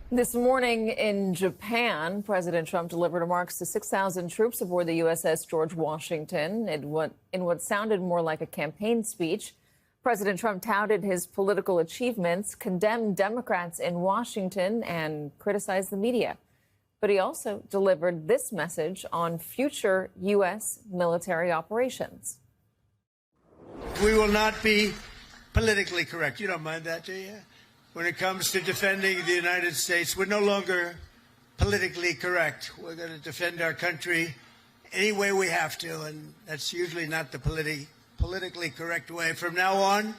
This morning in Japan, President Trump delivered remarks to 6,000 troops aboard the USS George Washington in what sounded more like a campaign speech. President Trump touted his political achievements, condemned Democrats in Washington, and criticized the media. But he also delivered this message on future U.S. military operations. We will not be politically correct. You don't mind that, do you? When it comes to defending the United States, we're no longer politically correct. We're going to defend our country any way we have to, and that's usually not the politically correct way. From now on,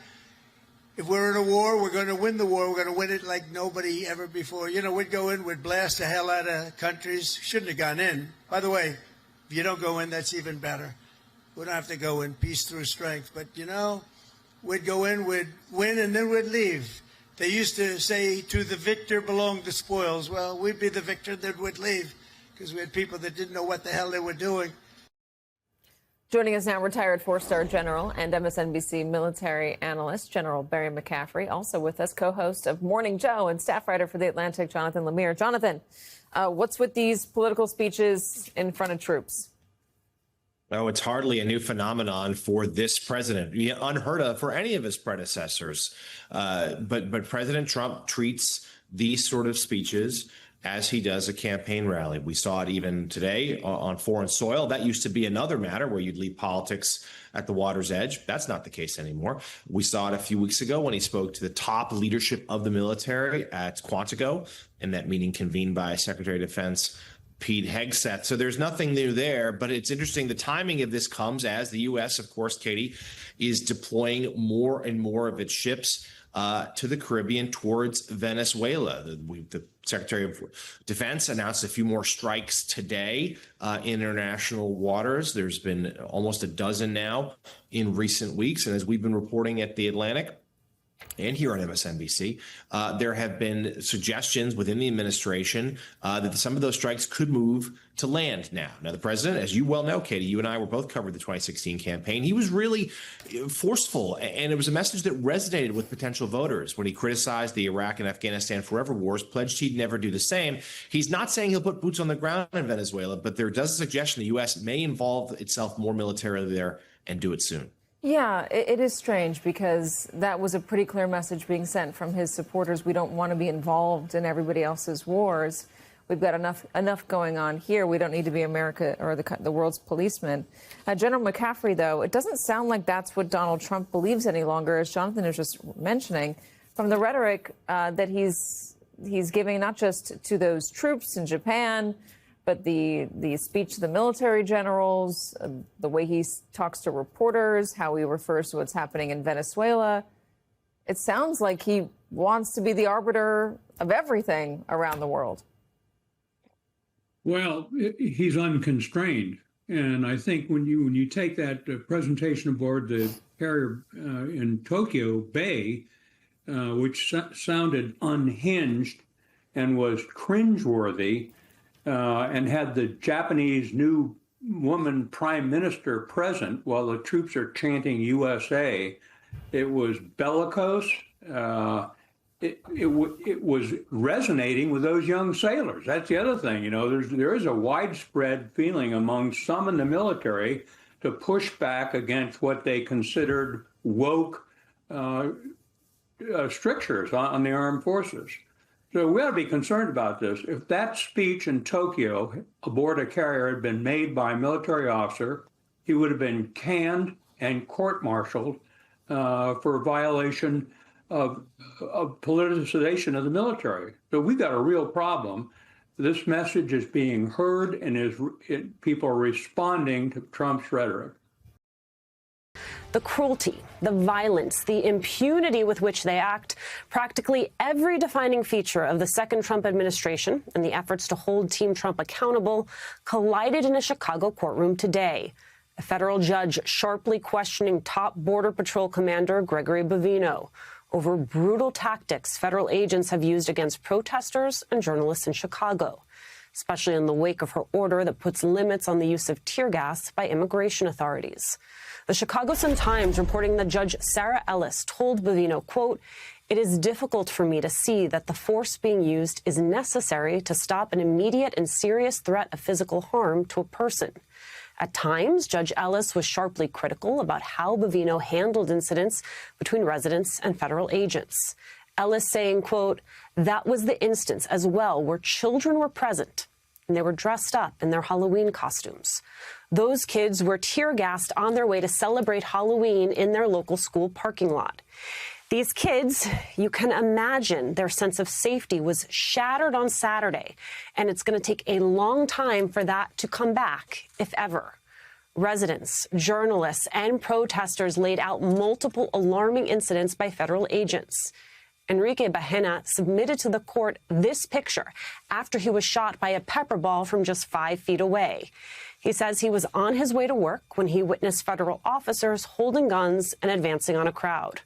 if we're in a war, we're going to win the war. We're going to win it like nobody ever before. You know, we'd go in, we'd blast the hell out of countries. Shouldn't have gone in. By the way, if you don't go in, that's even better. We don't have to go in peace through strength. But, you know, we'd go in, we'd win, and then we'd leave. They used to say, to the victor belong the spoils. Well, we'd be the victor, then we'd leave, because we had people that didn't know what the hell they were doing. Joining us now, retired four-star general and MSNBC military analyst, General Barry McCaffrey. Also with us, co-host of Morning Joe and staff writer for The Atlantic, Jonathan Lemire. Jonathan, what's with these political speeches in front of troops? Oh, it's hardly a new phenomenon for this president. Unheard of for any of his predecessors. But President Trump treats these sort of speeches as he does a campaign rally. We saw it even today on foreign soil. That used to be another matter where you'd leave politics at the water's edge. That's not the case anymore. We saw it a few weeks ago when he spoke to the top leadership of the military at Quantico, in that meeting convened by Secretary of Defense Pete Hegseth. So there's nothing new there, but it's interesting. The timing of this comes as the U.S., of course, Katie, is deploying more and more of its ships to the Caribbean towards Venezuela. The Secretary of Defense announced a few more strikes today in international waters. There's been almost a dozen now in recent weeks. And as we've been reporting at The Atlantic and here on MSNBC, there have been suggestions within the administration that some of those strikes could move to land now. Now, the president, as you well know, Katie, you and I were both covered the 2016 campaign. He was really forceful, and it was a message that resonated with potential voters when he criticized the Iraq and Afghanistan forever wars, pledged he'd never do the same. He's not saying he'll put boots on the ground in Venezuela, but there does a suggestion the U.S. may involve itself more militarily there and do it soon. Yeah, it is strange because that was a pretty clear message being sent from his supporters. We don't want to be involved in everybody else's wars. We've got enough going on here. We don't need to be America or the world's policeman. General McCaffrey, though, it doesn't sound like that's what Donald Trump believes any longer, as Jonathan was just mentioning, from the rhetoric that he's giving not just to those troops in Japan, but the speech to the military generals, the way he talks to reporters, how he refers to what's happening in Venezuela. It sounds like he wants to be the arbiter of everything around the world. Well, he's unconstrained. And I think when you take that presentation aboard the carrier in Tokyo Bay, which sounded unhinged and was cringeworthy, and had the Japanese new woman prime minister present while the troops are chanting USA. It was bellicose. It was resonating with those young sailors. That's the other thing. You know, there is a widespread feeling among some in the military to push back against what they considered woke strictures on the armed forces. So we ought to be concerned about this. If that speech in Tokyo aboard a carrier had been made by a military officer, he would have been canned and court-martialed for violation of politicization of the military. So we've got a real problem. This message is being heard, and people are responding to Trump's rhetoric. The cruelty, the violence, the impunity with which they act, practically every defining feature of the second Trump administration and the efforts to hold Team Trump accountable collided in a Chicago courtroom today. A federal judge sharply questioning top Border Patrol Commander Gregory Bovino over brutal tactics federal agents have used against protesters and journalists in Chicago, especially in the wake of her order that puts limits on the use of tear gas by immigration authorities. The Chicago Sun-Times reporting that Judge Sarah Ellis told Bovino, quote, It is difficult for me to see that the force being used is necessary to stop an immediate and serious threat of physical harm to a person. At times, Judge Ellis was sharply critical about how Bovino handled incidents between residents and federal agents. Ellis saying, quote, "That was the instance as well where children were present and they were dressed up in their Halloween costumes. Those kids were tear gassed on their way to celebrate Halloween in their local school parking lot. These kids, you can imagine their sense of safety was shattered on Saturday, and it's going to take a long time for that to come back, if ever." Residents, journalists, and protesters laid out multiple alarming incidents by federal agents. Enrique Bahena submitted to the court this picture after he was shot by a pepper ball from just 5 feet away. He says he was on his way to work when he witnessed federal officers holding guns and advancing on a crowd.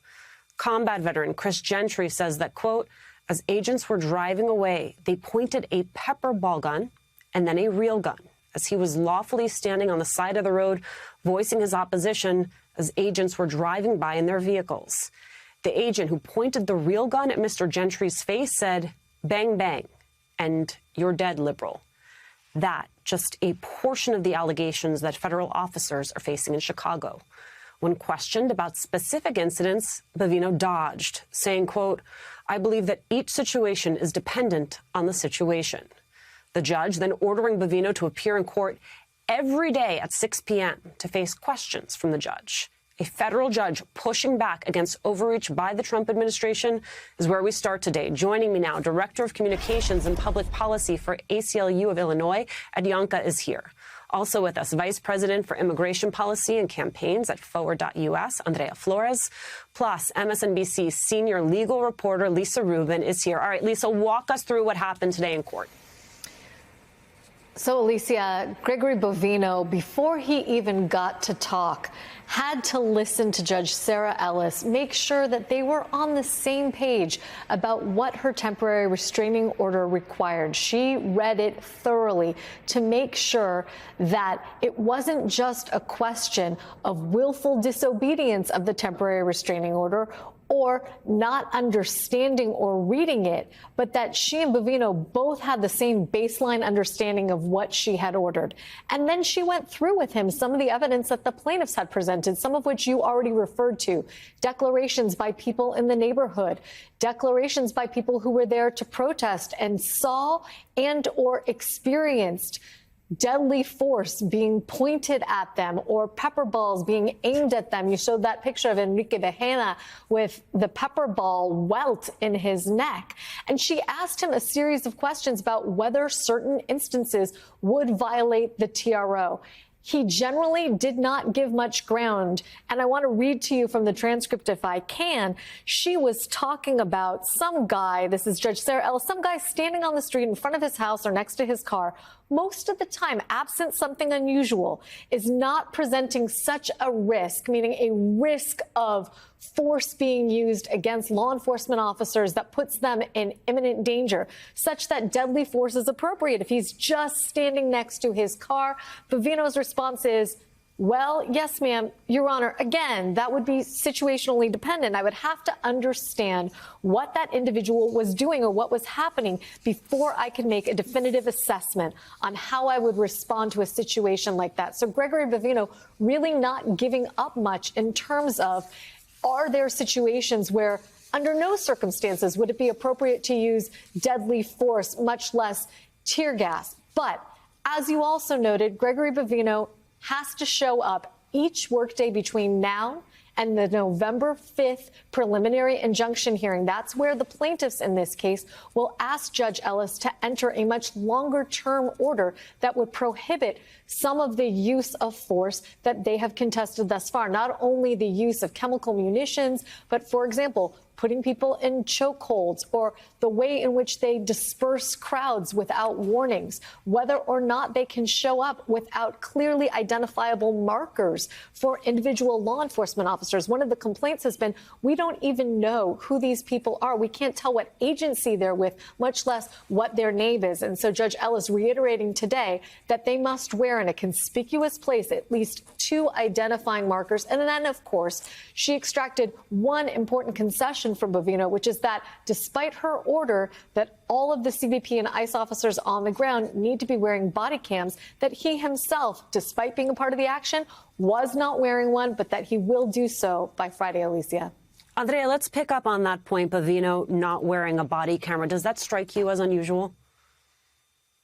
Combat veteran Chris Gentry says that, quote, "As agents were driving away, they pointed a pepper ball gun and then a real gun as he was lawfully standing on the side of the road, voicing his opposition as agents were driving by in their vehicles. The agent who pointed the real gun at Mr. Gentry's face said, 'Bang, bang,' and 'You're dead, liberal.' That just a portion of the allegations that federal officers are facing in Chicago. When questioned about specific incidents, Bovino dodged, saying, quote, "I believe that each situation is dependent on the situation." The judge then ordering Bovino to appear in court every day at 6 p.m. to face questions from the judge. A federal judge pushing back against overreach by the Trump administration is where we start today. Joining me now, Director of Communications and Public Policy for ACLU of Illinois, Adyanka, is here. Also with us, Vice President for Immigration Policy and Campaigns at Forward.us, Andrea Flores, plus MSNBC senior legal reporter Lisa Rubin is here. All right, Lisa, walk us through what happened today in court. So, Alicia, Gregory Bovino, before he even got to talk, had to listen to Judge Sarah Ellis, make sure that they were on the same page about what her temporary restraining order required. She read it thoroughly to make sure that it wasn't just a question of willful disobedience of the temporary restraining order or not understanding or reading it, but that she and Bovino both had the same baseline understanding of what she had ordered. And then she went through with him some of the evidence that the plaintiffs had presented, some of which you already referred to, declarations by people in the neighborhood, declarations by people who were there to protest and saw and or experienced deadly force being pointed at them or pepper balls being aimed at them. You showed that picture of Enrique Bahena with the pepper ball welt in his neck. And she asked him a series of questions about whether certain instances would violate the TRO. He generally did not give much ground. And I want to read to you from the transcript if I can. She was talking about some guy, this is Judge Sarah Ellis, some guy standing on the street in front of his house or next to his car, most of the time, absent something unusual, is not presenting such a risk, meaning a risk of force being used against law enforcement officers that puts them in imminent danger, such that deadly force is appropriate. If he's just standing next to his car, Bovino's response is, well, yes, ma'am, Your Honor. Again, that would be situationally dependent. I would have to understand what that individual was doing or what was happening before I could make a definitive assessment on how I would respond to a situation like that. So Gregory Bovino really not giving up much in terms of, are there situations where under no circumstances would it be appropriate to use deadly force, much less tear gas? But as you also noted, Gregory Bovino has to show up each workday between now and the November 5th preliminary injunction hearing. That's where the plaintiffs in this case will ask Judge Ellis to enter a much longer term order that would prohibit some of the use of force that they have contested thus far. Not only the use of chemical munitions, but, for example, putting people in chokeholds or the way in which they disperse crowds without warnings, whether or not they can show up without clearly identifiable markers for individual law enforcement officers. One of the complaints has been, we don't even know who these people are. We can't tell what agency they're with, much less what their name is. And so Judge Ellis reiterating today that they must wear in a conspicuous place at least 2 identifying markers. And then, of course, she extracted one important concession question from Bovino, which is that despite her order that all of the CBP and ICE officers on the ground need to be wearing body cams, that he himself, despite being a part of the action, was not wearing one, but that he will do so by Friday, Alicia. Andrea, let's pick up on that point, Bovino not wearing a body camera. Does that strike you as unusual?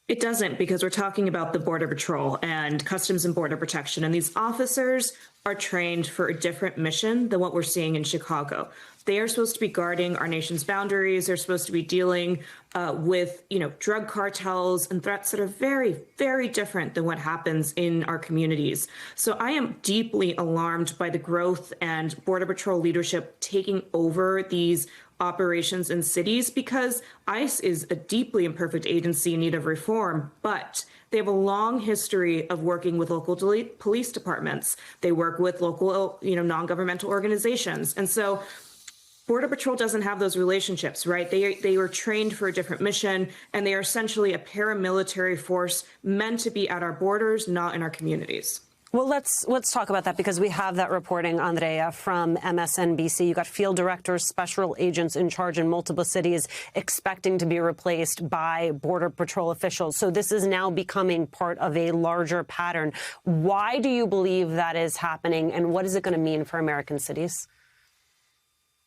It doesn't, because we're talking about the Border Patrol and Customs and Border Protection. And these officers are trained for a different mission than what we're seeing in Chicago. They are supposed to be guarding our nation's boundaries. They're supposed to be dealing with, drug cartels and threats that are very, very different than what happens in our communities. So I am deeply alarmed by the growth and Border Patrol leadership taking over these operations in cities, because ICE is a deeply imperfect agency in need of reform, but they have a long history of working with local police departments. They work with local, non-governmental organizations. And so Border Patrol doesn't have those relationships, right? They were trained for a different mission, and they are essentially a paramilitary force meant to be at our borders, not in our communities. Well, let's talk about that, because we have that reporting, Andrea, from MSNBC. You got field directors, special agents in charge in multiple cities expecting to be replaced by Border Patrol officials. So this is now becoming part of a larger pattern. Why do you believe that is happening, and what is it going to mean for American cities?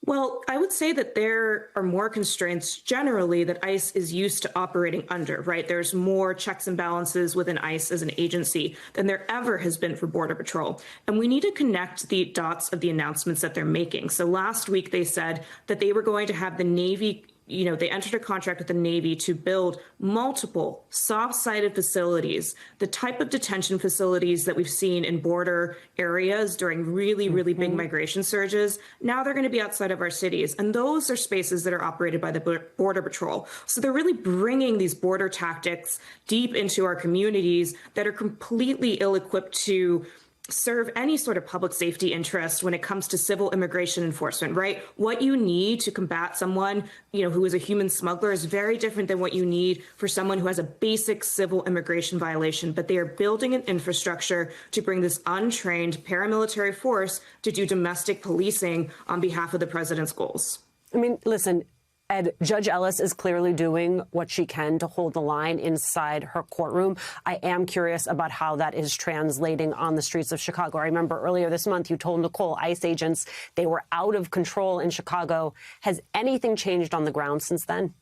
Well, I would say that there are more constraints generally that ICE is used to operating under, right? There's more checks and balances within ICE as an agency than there ever has been for Border Patrol. And we need to connect the dots of the announcements that they're making. So last week they said that they were going to have the Navy, they entered a contract with the Navy to build multiple soft-sided facilities, the type of detention facilities that we've seen in border areas during really, really big migration surges. Now they're going to be outside of our cities. And those are spaces that are operated by the Border Patrol. So they're really bringing these border tactics deep into our communities that are completely ill-equipped to serve any sort of public safety interest when it comes to civil immigration enforcement, right? What you need to combat someone, who is a human smuggler is very different than what you need for someone who has a basic civil immigration violation. But they are building an infrastructure to bring this untrained paramilitary force to do domestic policing on behalf of the president's goals. I mean, listen, Ed, Judge Ellis is clearly doing what she can to hold the line inside her courtroom. I am curious about how that is translating on the streets of Chicago. I remember earlier this month you told Nicole ICE agents they were out of control in Chicago. Has anything changed on the ground since then?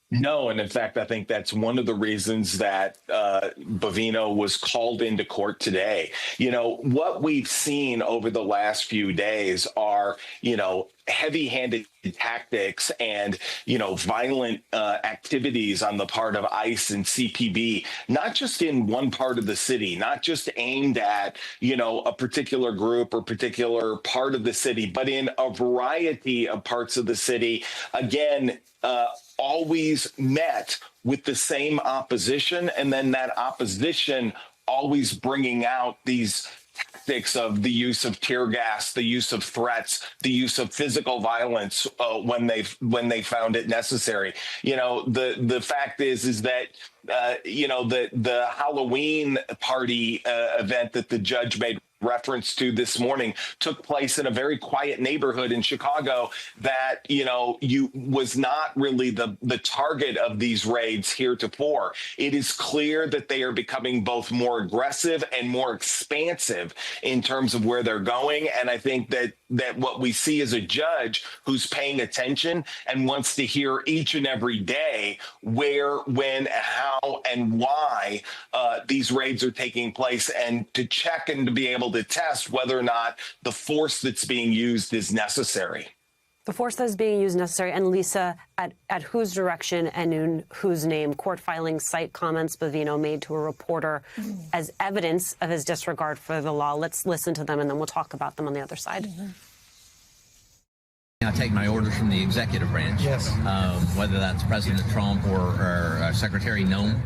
No, and in fact, I think that's one of the reasons that Bovino was called into court today. What we've seen over the last few days are, heavy-handed tactics and, violent activities on the part of ICE and CPB, not just in one part of the city, not just aimed at, a particular group or particular part of the city, but in a variety of parts of the city. Again, always met with the same opposition, and then that opposition always bringing out these tactics of the use of tear gas, the use of threats, the use of physical violence when they found it necessary. The fact is that the Halloween party event that the judge made reference to this morning took place in a very quiet neighborhood in Chicago that, was not really the target of these raids heretofore. It is clear that they are becoming both more aggressive and more expansive in terms of where they're going. And I think that what we see is a judge who's paying attention and wants to hear each and every day where, when, how, and why these raids are taking place, and to check and to be able to test whether or not the force that's being used is necessary. The force that is being used necessary. And Lisa, at whose direction and in whose name? Court filings cite comments Bovino made to a reporter as evidence of his disregard for the law. Let's listen to them, and then we'll talk about them on the other side. I take my orders from the executive branch, yes. Whether that's President Trump or Secretary Noem.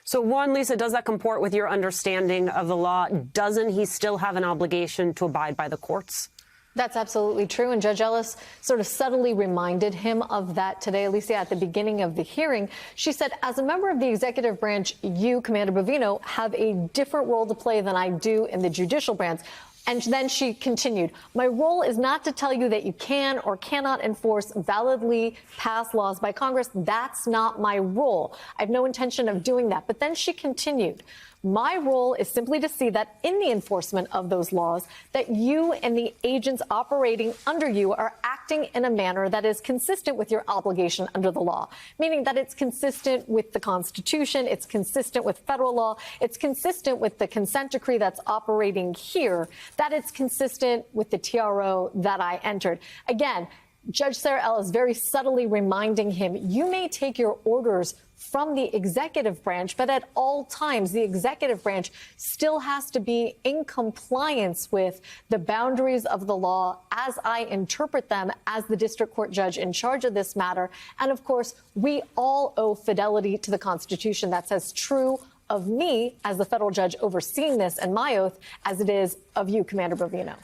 So one, Lisa, does that comport with your understanding of the law? Doesn't he still have an obligation to abide by the courts? That's absolutely true. And Judge Ellis sort of subtly reminded him of that today. Alicia, at the beginning of the hearing, she said, as a member of the executive branch, you, Commander Bovino, have a different role to play than I do in the judicial branch. And then she continued, my role is not to tell you that you can or cannot enforce validly passed laws by Congress. That's not my role. I have no intention of doing that. But then she continued, my role is simply to see that in the enforcement of those laws, that you and the agents operating under you are acting in a manner that is consistent with your obligation under the law, meaning that it's consistent with the Constitution, it's consistent with federal law, it's consistent with the consent decree that's operating here, that it's consistent with the TRO that I entered. Again, Judge Sarah Ellis very subtly reminding him, you may take your orders from the executive branch, but at all times, the executive branch still has to be in compliance with the boundaries of the law as I interpret them as the district court judge in charge of this matter. And of course, we all owe fidelity to the Constitution. That's as true of me as the federal judge overseeing this and my oath as it is of you, Commander Bovino.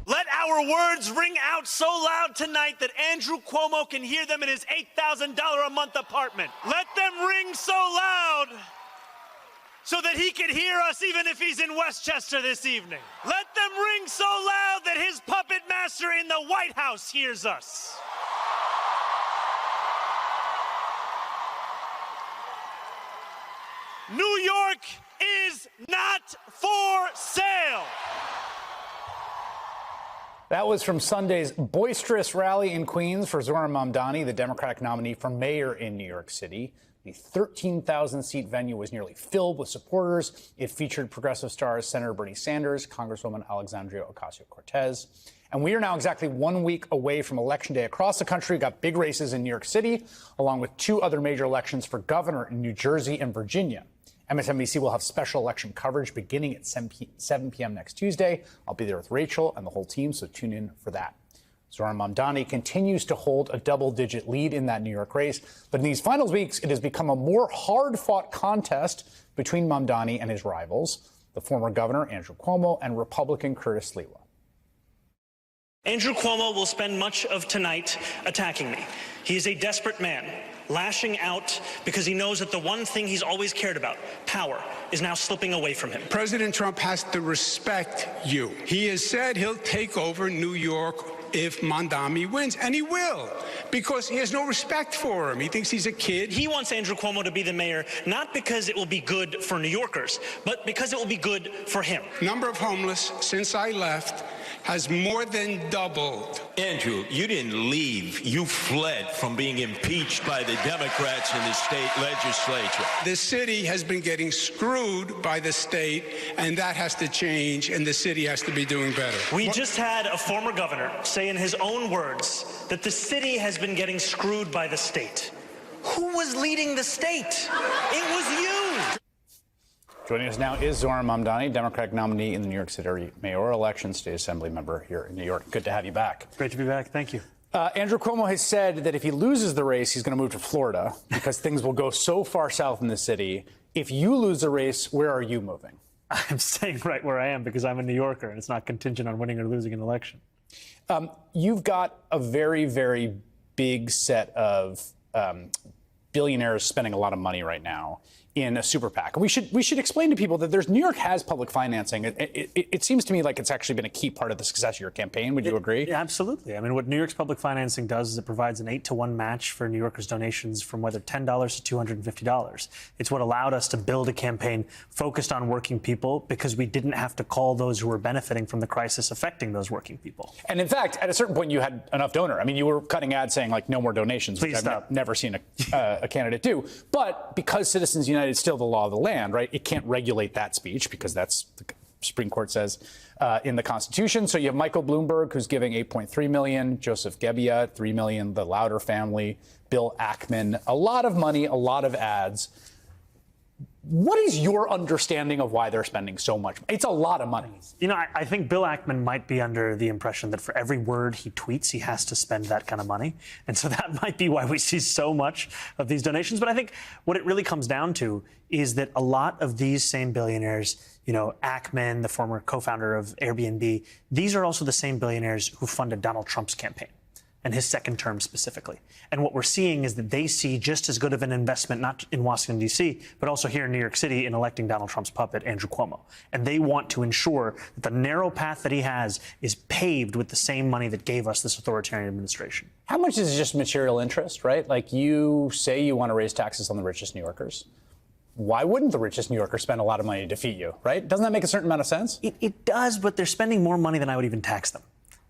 Let our words ring out so loud tonight that Andrew Cuomo can hear them in his $8,000 a month apartment. Let them ring so loud so that he can hear us even if he's in Westchester this evening. Let them ring so loud that his puppet master in the White House hears us. New York is not for sale. That was from Sunday's boisterous rally in Queens for Zohran Mamdani, the Democratic nominee for mayor in New York City. The 13,000-seat venue was nearly filled with supporters. It featured progressive stars Senator Bernie Sanders, Congresswoman Alexandria Ocasio-Cortez. And we are now exactly 1 week away from Election Day across the country. We've got big races in New York City, along with 2 other major elections for governor in New Jersey and Virginia. MSNBC will have special election coverage beginning at 7 p.m. next Tuesday. I'll be there with Rachel and the whole team, so tune in for that. Zohran Mamdani continues to hold a double-digit lead in that New York race. But in these final weeks, it has become a more hard-fought contest between Mamdani and his rivals, the former governor, Andrew Cuomo, and Republican Curtis Sliwa. Andrew Cuomo will spend much of tonight attacking me. He is a desperate man, lashing out because he knows that the one thing he's always cared about, power, is now slipping away from him. President Trump has to respect you. He has said he'll take over New York if Mamdani wins, and he will, because he has no respect for him. He thinks he's a kid. He wants Andrew Cuomo to be the mayor, not because it will be good for New Yorkers, but because it will be good for him. Number of homeless since I left has more than doubled. Andrew, you didn't leave. You fled from being impeached by the Democrats in the state legislature. The city has been getting screwed by the state, and that has to change, and the city has to be doing better. We just had a former governor say in his own words that the city has been getting screwed by the state. Who was leading the state? It was you. Joining us now is Zohran Mamdani, Democratic nominee in the New York City mayoral election, state assembly member here in New York. Good to have you back. Great to be back. Thank you. Andrew Cuomo has said that if he loses the race, he's going to move to Florida because things will go so far south in the city. If you lose the race, where are you moving? I'm staying right where I am because I'm a New Yorker, and it's not contingent on winning or losing an election. You've got a very, very big set of billionaires spending a lot of money right now in a super PAC. We should explain to people that New York has public financing. It seems to me like it's actually been a key part of the success of your campaign. Would you agree? Yeah, absolutely. I mean, what New York's public financing does is it provides an 8-to-1 match for New Yorkers' donations from whether $10 to $250. It's what allowed us to build a campaign focused on working people because we didn't have to call those who were benefiting from the crisis affecting those working people. And in fact, at a certain point, you had enough donor. I mean, you were cutting ads saying like no more donations, Please which stop. I've never seen a candidate do. But because Citizens United is still the law of the land, right? It can't regulate that speech because that's the Supreme Court says in the Constitution. So you have Michael Bloomberg, who's giving $8.3 million, Joseph Gebbia, $3 million, the Louder family, Bill Ackman, a lot of money, a lot of ads. What is your understanding of why they're spending so much? It's a lot of money. You know, I think Bill Ackman might be under the impression that for every word he tweets, he has to spend that kind of money. And so that might be why we see so much of these donations. But I think what it really comes down to is that a lot of these same billionaires, you know, Ackman, the former co-founder of Airbnb, these are also the same billionaires who funded Donald Trump's campaign. and his second term specifically. And what we're seeing is that they see just as good of an investment, not in Washington, D.C., but also here in New York City in electing Donald Trump's puppet, Andrew Cuomo. And they want to ensure that the narrow path that he has is paved with the same money that gave us this authoritarian administration. How much is just material interest, right? Like, you say you want to raise taxes on the richest New Yorkers. Why wouldn't the richest New Yorker spend a lot of money to defeat you, right? Doesn't that make a certain amount of sense? It does, but they're spending more money than I would even tax them.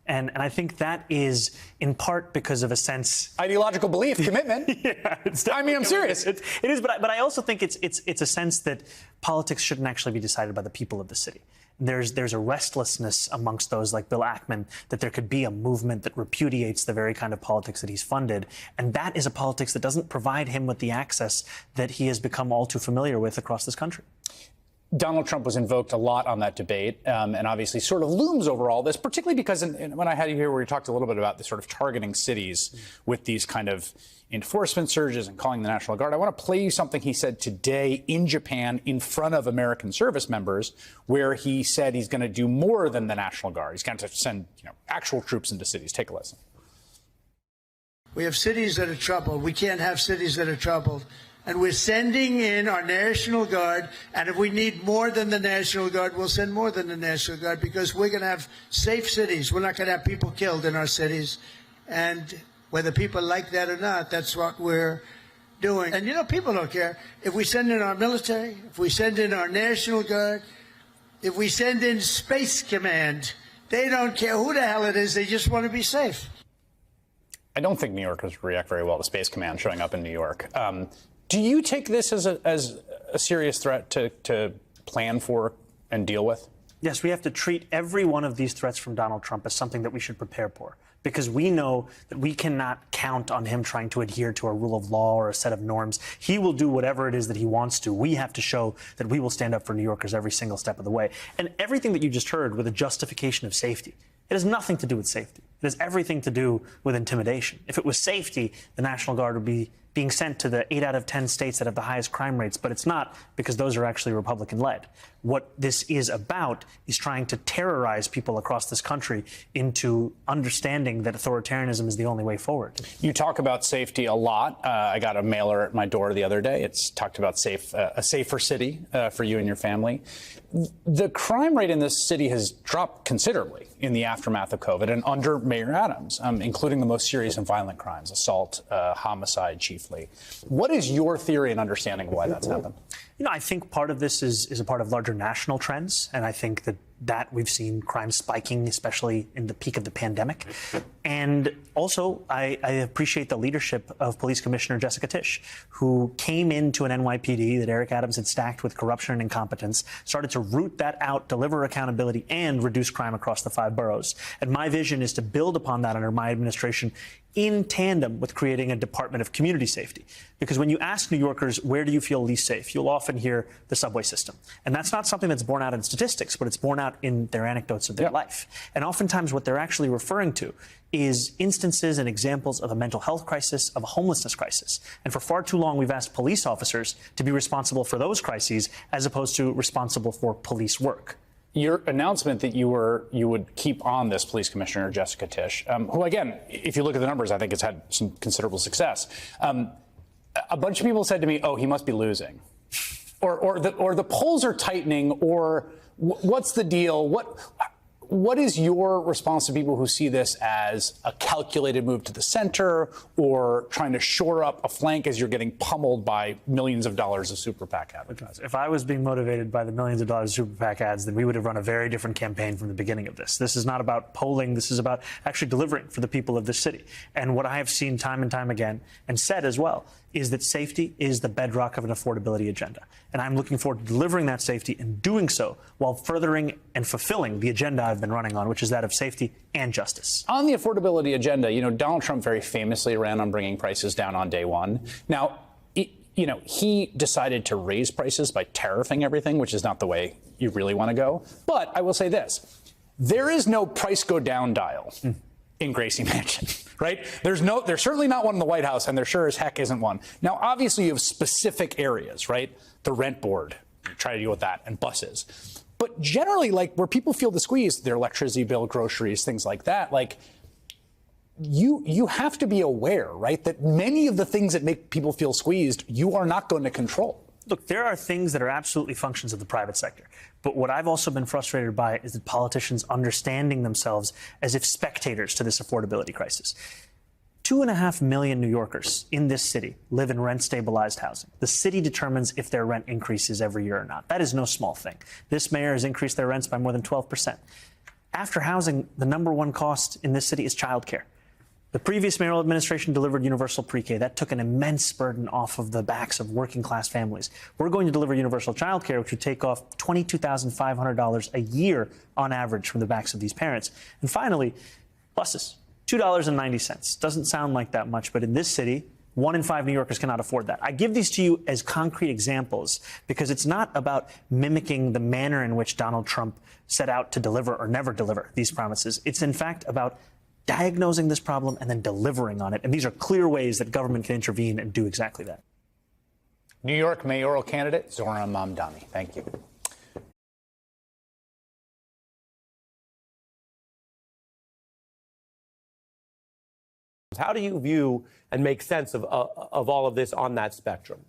And I think that is in part because of a sense ideological belief, commitment. Yeah, I mean, I'm serious. It is, but I also think it's a sense that politics shouldn't actually be decided by the people of the city. There's a restlessness amongst those like Bill Ackman that there could be a movement that repudiates the very kind of politics that he's funded, and that is a politics that doesn't provide him with the access that he has become all too familiar with across this country. Donald Trump was invoked a lot on that debate, and obviously sort of looms over all this, particularly because when I had you here, we talked a little bit about the sort of targeting cities with these kind of enforcement surges and calling the National Guard. I want to play you something he said today in Japan in front of American service members, where he said he's going to do more than the National Guard. He's going to send actual troops into cities. Take a listen. We have cities that are troubled. We can't have cities that are troubled. And we're sending in our National Guard. And if we need more than the National Guard, we'll send more than the National Guard, because we're going to have safe cities. We're not going to have people killed in our cities. And whether people like that or not, that's what we're doing. And, people don't care. If we send in our military, if we send in our National Guard, if we send in Space Command, they don't care who the hell it is. They just want to be safe. I don't think New Yorkers react very well to Space Command showing up in New York. Do you take this as a serious threat to plan for and deal with? Yes, we have to treat every one of these threats from Donald Trump as something that we should prepare for, because we know that we cannot count on him trying to adhere to a rule of law or a set of norms. He will do whatever it is that he wants to. We have to show that we will stand up for New Yorkers every single step of the way. And everything that you just heard with a justification of safety, it has nothing to do with safety. It has everything to do with intimidation. If it was safety, the National Guard would be being sent to the 8 out of 10 states that have the highest crime rates, but it's not, because those are actually Republican-led. What this is about is trying to terrorize people across this country into understanding that authoritarianism is the only way forward. You talk about safety a lot. I got a mailer at my door the other day. It's talked about a safer city for you and your family. The crime rate in this city has dropped considerably in the aftermath of COVID and under Mayor Adams, including the most serious and violent crimes, assault, homicide chiefly. What is your theory and understanding of why that's happened? I think part of this is a part of larger national trends, and I think that we've seen crime spiking, especially in the peak of the pandemic. And also, I appreciate the leadership of Police Commissioner Jessica Tisch, who came into an NYPD that Eric Adams had stacked with corruption and incompetence, started to root that out, deliver accountability, and reduce crime across the 5 boroughs. And my vision is to build upon that under my administration in tandem with creating a Department of Community Safety. Because when you ask New Yorkers, where do you feel least safe, you'll often hear the subway system. And that's not something that's borne out in statistics, but it's borne out in their anecdotes of their life. And oftentimes what they're actually referring to is instances and examples of a mental health crisis, of a homelessness crisis. And for far too long, we've asked police officers to be responsible for those crises as opposed to responsible for police work. Your announcement that you would keep on this police commissioner, Jessica Tisch, who, again, if you look at the numbers, I think has had some considerable success. A bunch of people said to me, "Oh, he must be losing," or the polls are tightening, or what's the deal? What is your response to people who see this as a calculated move to the center or trying to shore up a flank as you're getting pummeled by millions of dollars of super PAC advertising? If I was being motivated by the millions of dollars of super PAC ads, then we would have run a very different campaign from the beginning of this. This is not about polling. This is about actually delivering for the people of this city. And what I have seen time and time again, and said as well, is that safety is the bedrock of an affordability agenda. And I'm looking forward to delivering that safety and doing so while furthering and fulfilling the agenda I've been running on, which is that of safety and justice. On the affordability agenda, Donald Trump very famously ran on bringing prices down on day one. Now, he decided to raise prices by tariffing everything, which is not the way you really want to go. But I will say this, there is no price go down dial in Gracie Mansion, right? There's certainly not one in the White House, and there sure as heck isn't one. Now, obviously, you have specific areas, right? The rent board, you try to deal with that, and buses. But generally, where people feel the squeeze, their electricity bill, groceries, things like that, you have to be aware, right, that many of the things that make people feel squeezed, you are not going to control. Look, there are things that are absolutely functions of the private sector. But what I've also been frustrated by is that politicians understanding themselves as if spectators to this affordability crisis. 2.5 million New Yorkers in this city live in rent-stabilized housing. The city determines if their rent increases every year or not. That is no small thing. This mayor has increased their rents by more than 12%. After housing, the number one cost in this city is childcare. The previous mayoral administration delivered universal pre-K. That took an immense burden off of the backs of working-class families. We're going to deliver universal childcare, which would take off $22,500 a year on average from the backs of these parents. And finally, buses. $2.90. Doesn't sound like that much, but in this city, 1 in 5 New Yorkers cannot afford that. I give these to you as concrete examples because it's not about mimicking the manner in which Donald Trump set out to deliver or never deliver these promises. It's in fact about diagnosing this problem and then delivering on it. And these are clear ways that government can intervene and do exactly that. New York mayoral candidate Zohran Mamdani. Thank you. How do you view and make sense of all of this on that spectrum?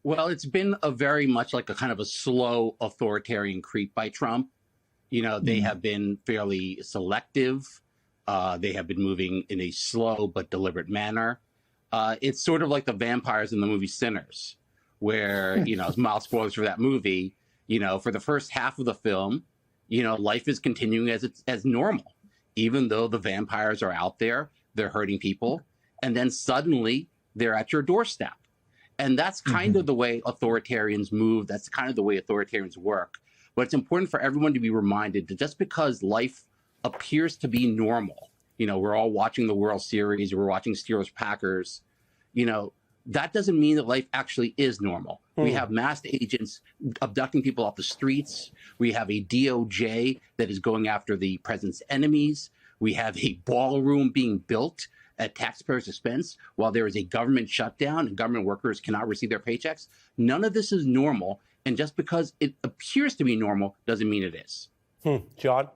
Well, it's been a very much like a kind of a slow authoritarian creep by Trump. You know, they have been fairly selective. They have been moving in a slow but deliberate manner. It's sort of like the vampires in the movie Sinners, where, you know, mild spoilers for that movie, you know, for the first half of the film, you know, life is continuing as normal, even though the vampires are out there, they're hurting people, and then suddenly they're at your doorstep. And that's kind of the way authoritarians move. That's kind of the way authoritarians work. But it's important for everyone to be reminded that just because life appears to be normal, you know, we're all watching the World Series, we're watching Steelers-Packers, you know, that doesn't mean that life actually is normal. We have masked agents abducting people off the streets. We have a DOJ that is going after the president's enemies. We have a ballroom being built at taxpayers' expense while there is a government shutdown and government workers cannot receive their paychecks. None of this is normal. And just because it appears to be normal doesn't mean it is. John?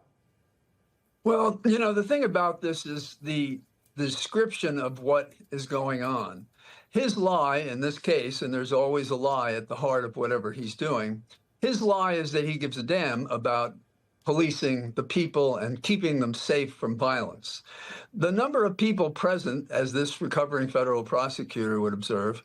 Well, you know, the thing about this is the description of what is going on. His lie in this case, and there's always a lie at the heart of whatever he's doing, his lie is that he gives a damn about policing the people and keeping them safe from violence. The number of people present, as this recovering federal prosecutor would observe,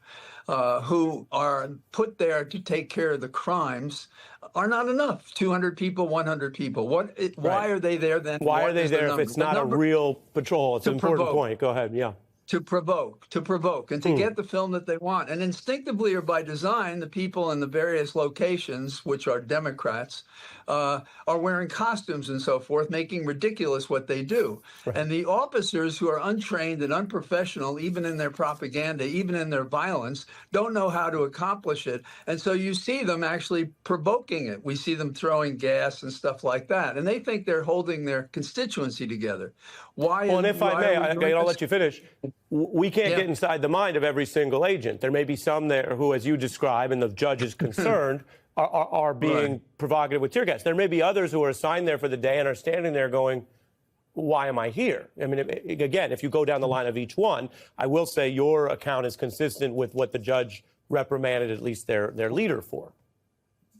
who are put there to take care of the crimes are not enough. 200 people, 100 people. Why are they there then? Why are they there if it's not a real patrol? It's an important point. Go ahead. Yeah. To provoke, and to get the film that they want. And instinctively or by design, the people in the various locations, which are Democrats, are wearing costumes and so forth, making ridiculous what they do. Right. And the officers who are untrained and unprofessional, even in their propaganda, even in their violence, don't know how to accomplish it. And so you see them actually provoking it. We see them throwing gas and stuff like that. And they think they're holding their constituency together. Why? Well, and if I may, I'll let you finish. We can't get inside the mind of every single agent. There may be some there who, as you describe, and the judge is concerned, are being provocative with tear gas. There may be others who are assigned there for the day and are standing there going, why am I here? I mean, again, if you go down the line of each one, I will say your account is consistent with what the judge reprimanded at least their leader for.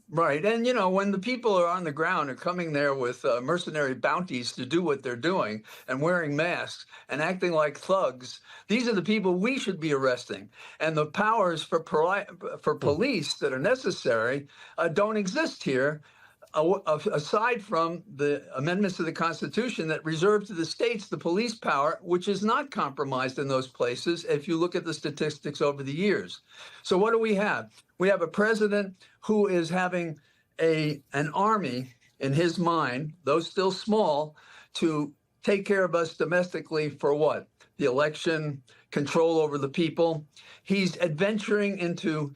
Right. And, you know, when the people are on the ground are coming there with mercenary bounties to do what they're doing and wearing masks and acting like thugs, these are the people we should be arresting. And the powers for police that are necessary don't exist here, aside from the amendments to the Constitution that reserve to the states the police power, which is not compromised in those places if you look at the statistics over the years. So what do we have? We have a president who is having an army in his mind, though still small, to take care of us domestically for what? The election, control over the people. He's adventuring into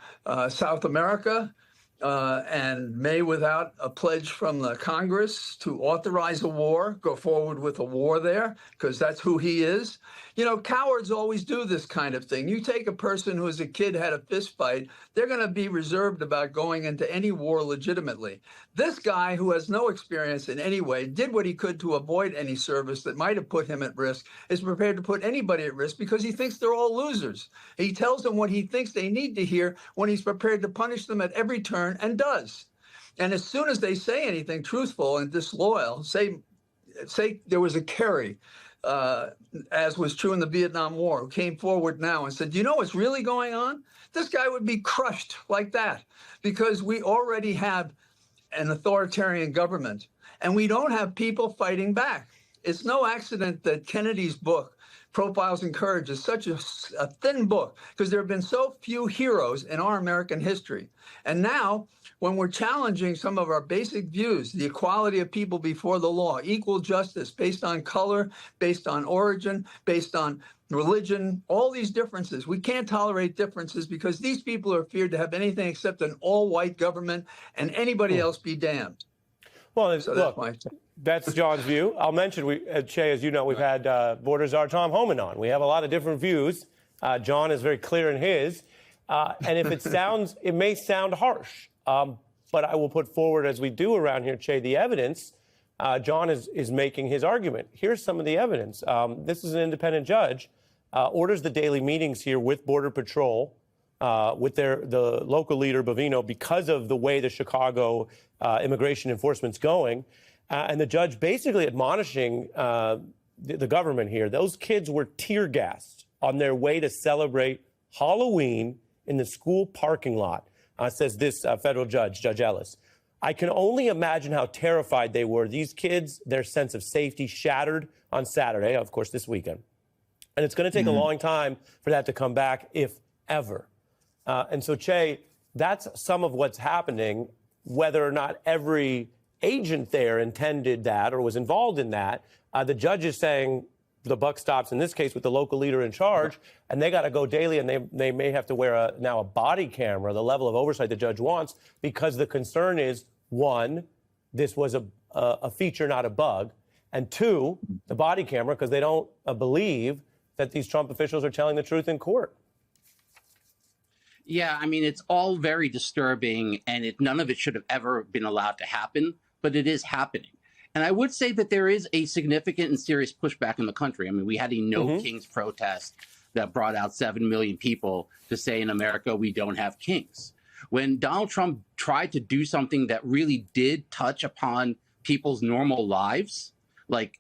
South America and may, without a pledge from the Congress to authorize a war, go forward with a war there, because that's who he is. You know, cowards always do this kind of thing. You take a person who as a kid had a fist fight, they're going to be reserved about going into any war legitimately. This guy, who has no experience in any way, did what he could to avoid any service that might have put him at risk, is prepared to put anybody at risk because he thinks they're all losers. He tells them what he thinks they need to hear when he's prepared to punish them at every turn, and does. And as soon as they say anything truthful and disloyal, say there was a Kerry, as was true in the Vietnam War, who came forward now and said, do you know what's really going on? This guy would be crushed like that, because we already have an authoritarian government and we don't have people fighting back. It's no accident that Kennedy's book, Profiles in Courage, is such a thin book, because there have been so few heroes in our American history. And now, when we're challenging some of our basic views, the equality of people before the law, equal justice based on color, based on origin, based on religion, all these differences, we can't tolerate differences, because these people are feared to have anything except an all-white government, and anybody else be damned. Well, So look, that's John's view. I'll mention, Che, as you know, we've had border czar Tom Homan on. We have a lot of different views. John is very clear in his. And if it may sound harsh, but I will put forward, as we do around here, Che, the evidence. John is making his argument. Here's some of the evidence. This is an independent judge, orders the daily meetings here with Border Patrol, with the local leader, Bovino, because of the way the Chicago immigration enforcement's going. And the judge basically admonishing the government here. Those kids were tear gassed on their way to celebrate Halloween in the school parking lot, says this federal judge, Judge Ellis. I can only imagine how terrified they were. These kids, their sense of safety shattered on Saturday, of course, this weekend. And it's going to take a long time for that to come back, if ever. And so, Che, that's some of what's happening. Whether or not every agent there intended that or was involved in that, the judge is saying the buck stops in this case with the local leader in charge, and they got to go daily, and they may have to wear now a body camera, the level of oversight the judge wants, because the concern is, one, this was a feature, not a bug, and two, the body camera, because they don't believe that these Trump officials are telling the truth in court. Yeah, I mean, it's all very disturbing, and none of it should have ever been allowed to happen, but it is happening. And I would say that there is a significant and serious pushback in the country. I mean, we had a No Kings protest that brought out 7 million people to say in America, we don't have kings. When Donald Trump tried to do something that really did touch upon people's normal lives, like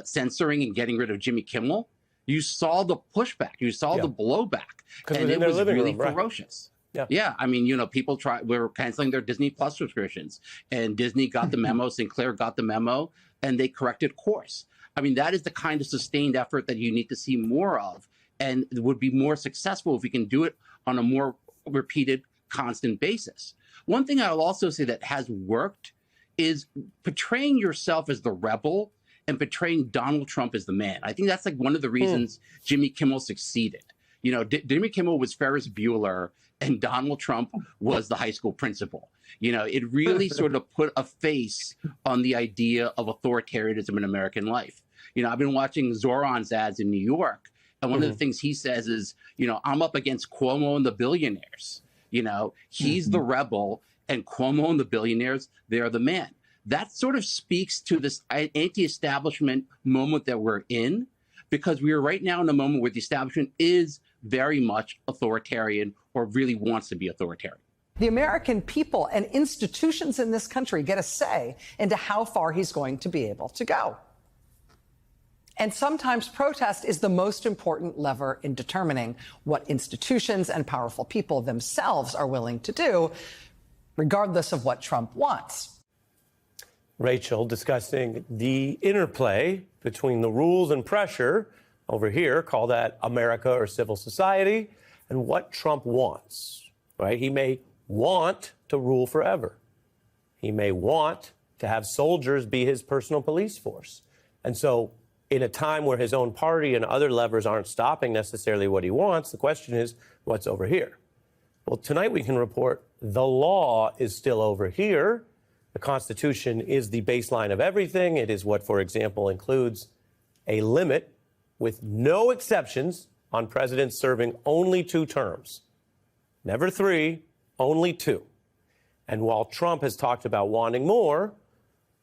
censoring and getting rid of Jimmy Kimmel, you saw the pushback, you saw the blowback, and it was really ferocious. Yeah, I mean, you know, people were canceling their Disney Plus subscriptions, and Disney got the memo, Sinclair got the memo, and they corrected course. I mean, that is the kind of sustained effort that you need to see more of, and it would be more successful if we can do it on a more repeated, constant basis. One thing I'll also say that has worked is portraying yourself as the rebel and portraying Donald Trump as the man. I think that's like one of the reasons Jimmy Kimmel succeeded. You know, Jimmy Kimmel was Ferris Bueller and Donald Trump was the high school principal. You know, it really sort of put a face on the idea of authoritarianism in American life. You know, I've been watching Zoran's ads in New York, and one of the things he says is, you know, I'm up against Cuomo and the billionaires. You know, he's the rebel, and Cuomo and the billionaires, they're the man. That sort of speaks to this anti-establishment moment that we're in, because we are right now in a moment where the establishment is very much authoritarian or really wants to be authoritarian. The American people and institutions in this country get a say into how far he's going to be able to go. And sometimes protest is the most important lever in determining what institutions and powerful people themselves are willing to do, regardless of what Trump wants. Rachel discussing the interplay between the rules and pressure over here, call that America or civil society, and what Trump wants, right? He may want to rule forever. He may want to have soldiers be his personal police force. And so in a time where his own party and other levers aren't stopping necessarily what he wants, the question is, what's over here? Well, tonight we can report the law is still over here. The Constitution is the baseline of everything. It is what, for example, includes a limit with no exceptions on presidents serving only 2 terms. Never 3, only 2. And while Trump has talked about wanting more,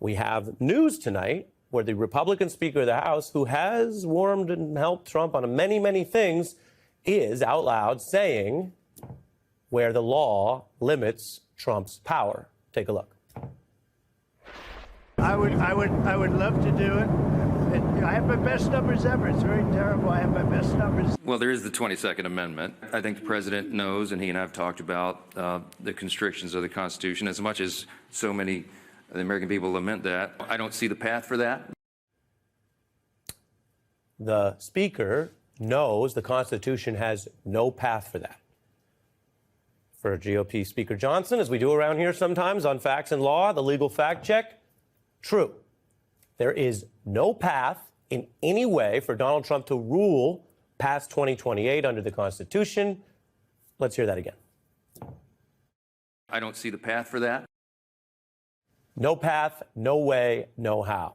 we have news tonight where the Republican Speaker of the House, who has warmed and helped Trump on many, many things, is out loud saying where the law limits Trump's power. Take a look. I would love to do it. I have my best numbers ever. It's very terrible. I have my best numbers. Well, there is the 22nd Amendment. I think the president knows, and he and I have talked about the constrictions of the Constitution. As much as so many of the American people lament that, I don't see the path for that. The Speaker knows the Constitution has no path for that. For GOP Speaker Johnson, as we do around here sometimes on Facts and Law, the legal fact check, true. There is no path in any way for Donald Trump to rule past 2028 under the Constitution. Let's hear that again. I don't see the path for that. No path, no way, no how.